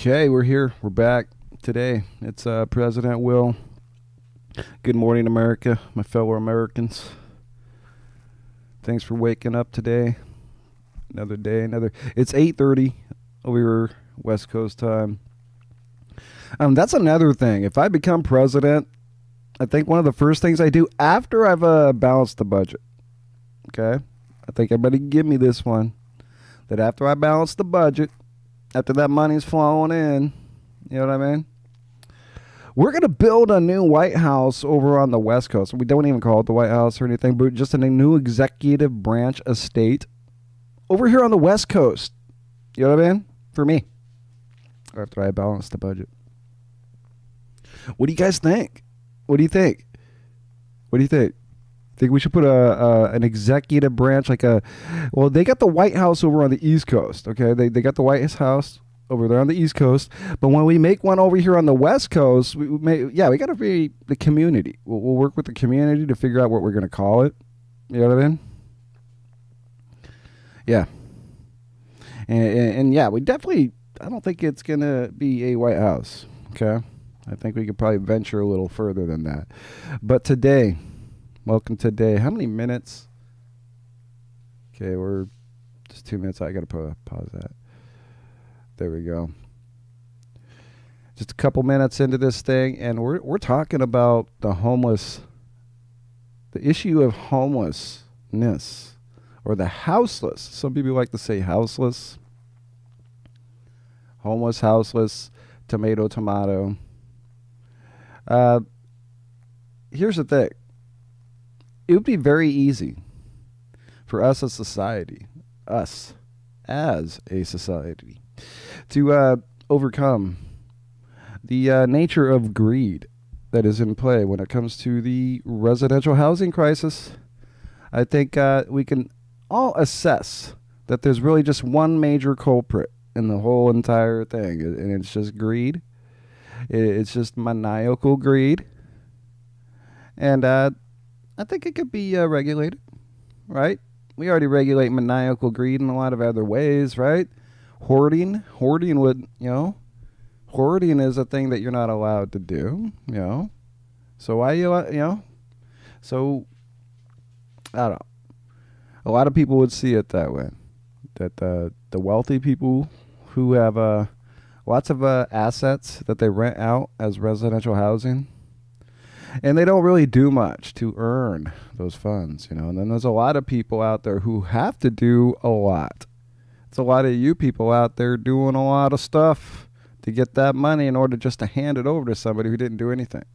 Okay, we're here. We're back today. It's President Will. Good morning, America, my fellow Americans. Thanks for waking up today. Another day, It's 8:30 over here, West Coast time. That's another thing. If I become president, I think one of the first things I do after I've balanced the budget. Okay, I think everybody can give me this one. That after I balance the budget, after that money's flowing in, you know what I mean? We're going to build a new White House over on the West Coast. We don't even call it the White House or anything, but just a new executive branch estate over here on the West Coast. You know what I mean? For me. After I balance the budget. What do you guys think? What do you think? Think we should put an executive branch well, they got the White House over on the East Coast, okay? They got the White House over there on the East Coast, but when we make one over here on the West Coast, we got to be the community. We'll work with the community to figure out what we're going to call it. You know what I mean? Yeah. And yeah, we definitely, I don't think it's going to be a White House, okay? I think we could probably venture a little further than that. But today... Welcome today. How many minutes? Okay, we're just 2 minutes. I got to pause that. There we go. Just a couple minutes into this thing, and we're talking about the issue of homelessness, or the houseless. Some people like to say houseless. Homeless, houseless, tomato. Here's the thing. It would be very easy for us as a society, to overcome the nature of greed that is in play when it comes to the residential housing crisis. I think we can all assess that there's really just one major culprit in the whole entire thing, and it's just greed. It's just maniacal greed. And I think it could be regulated, right? We already regulate maniacal greed in a lot of other ways, right? Hoarding is a thing that you're not allowed to do, you know? So why so I don't know. A lot of people would see it that way, that the wealthy people who have lots of assets that they rent out as residential housing, and they don't really do much to earn those funds, you know. And then there's a lot of people out there who have to do a lot. It's a lot of you people out there doing a lot of stuff to get that money in order just to hand it over to somebody who didn't do anything.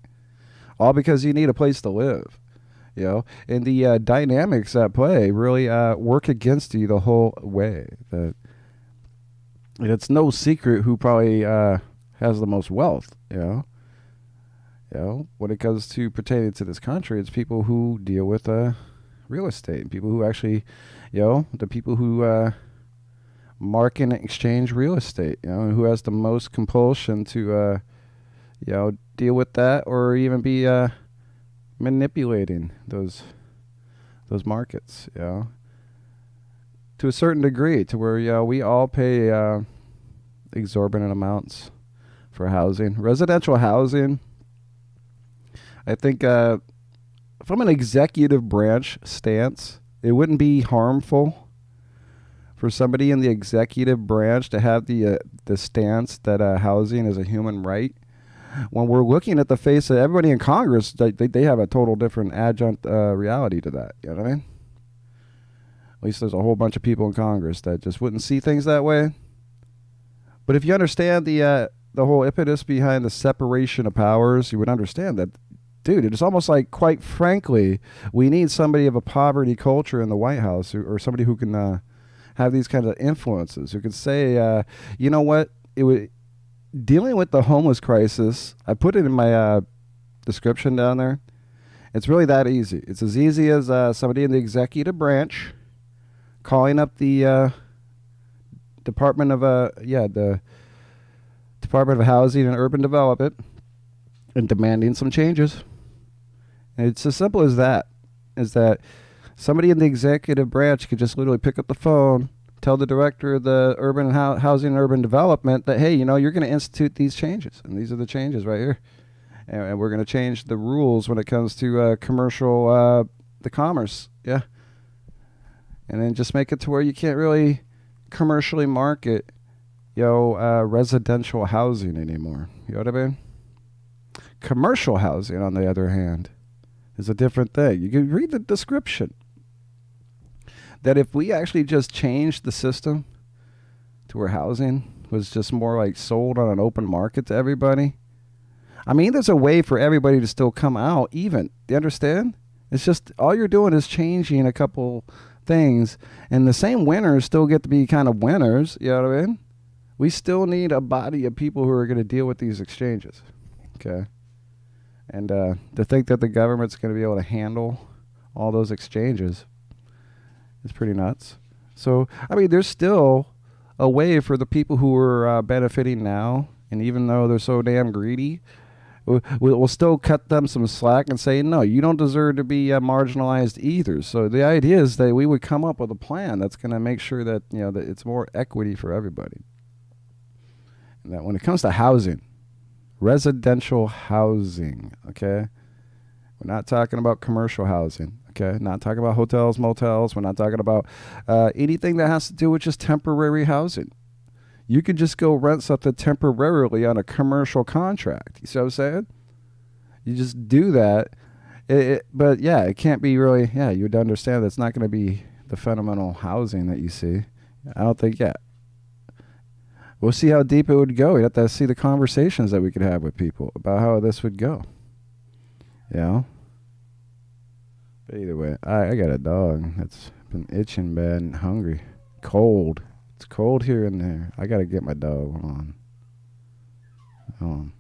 All because you need a place to live, you know. And the dynamics at play really work against you the whole way. And it's no secret who probably has the most wealth, you know. You know, when it comes to pertaining to this country, it's people who deal with real estate, people who actually, you know, the people who market and exchange real estate, you know, who has the most compulsion to, you know, deal with that or even be manipulating those markets, you know, to a certain degree, to where, you know, we all pay exorbitant amounts for housing, residential housing. I think from an executive branch stance, it wouldn't be harmful for somebody in the executive branch to have the stance that housing is a human right. When we're looking at the face of everybody in Congress, they have a total different adjunct reality to that. You know what I mean? At least there's a whole bunch of people in Congress that just wouldn't see things that way. But if you understand the whole impetus behind the separation of powers, you would understand that, dude, it's almost like, quite frankly, we need somebody of a poverty culture in the White House, or somebody who can have these kinds of influences, who could say, you know what, dealing with the homeless crisis, I put it in my description down there. It's really that easy. It's as easy as somebody in the executive branch calling up the Department of Housing and Urban Development and demanding some changes. And it's as simple as that, is that somebody in the executive branch could just literally pick up the phone, tell the director of the urban housing and urban development that, hey, you're going to institute these changes, and these are the changes right here, and we're going to change the rules when it comes to commercial, the commerce, yeah, and then just make it to where you can't really commercially market, residential housing anymore. You know what I mean? Commercial housing, on the other hand, is a different thing. You can read the description. That if we actually just changed the system to where housing was just more like sold on an open market to everybody. I mean, there's a way for everybody to still come out even. Do you understand? It's just all you're doing is changing a couple things, and the same winners still get to be kind of winners. You know what I mean? We still need a body of people who are going to deal with these exchanges. Okay? And to think that the government's going to be able to handle all those exchanges, it's pretty nuts. So, I mean, there's still a way for the people who are benefiting now, and even though they're so damn greedy, we'll still cut them some slack and say, no, you don't deserve to be marginalized either. So the idea is that we would come up with a plan that's going to make sure that, that it's more equity for everybody. And that when it comes to housing, residential housing, okay? We're not talking about commercial housing. Okay, not talking about hotels, motels. We're not talking about anything that has to do with just temporary housing. You can just go rent something temporarily on a commercial contract. You see what I'm saying? You just do that. But yeah, it can't be really, you would understand that it's not going to be the fundamental housing that you see. I don't think yet. We'll see how deep it would go. We'd have to see the conversations that we could have with people about how this would go. Either way, I got a dog that's been itching bad and hungry. Cold. It's cold here and there. I got to get my dog. Hold on.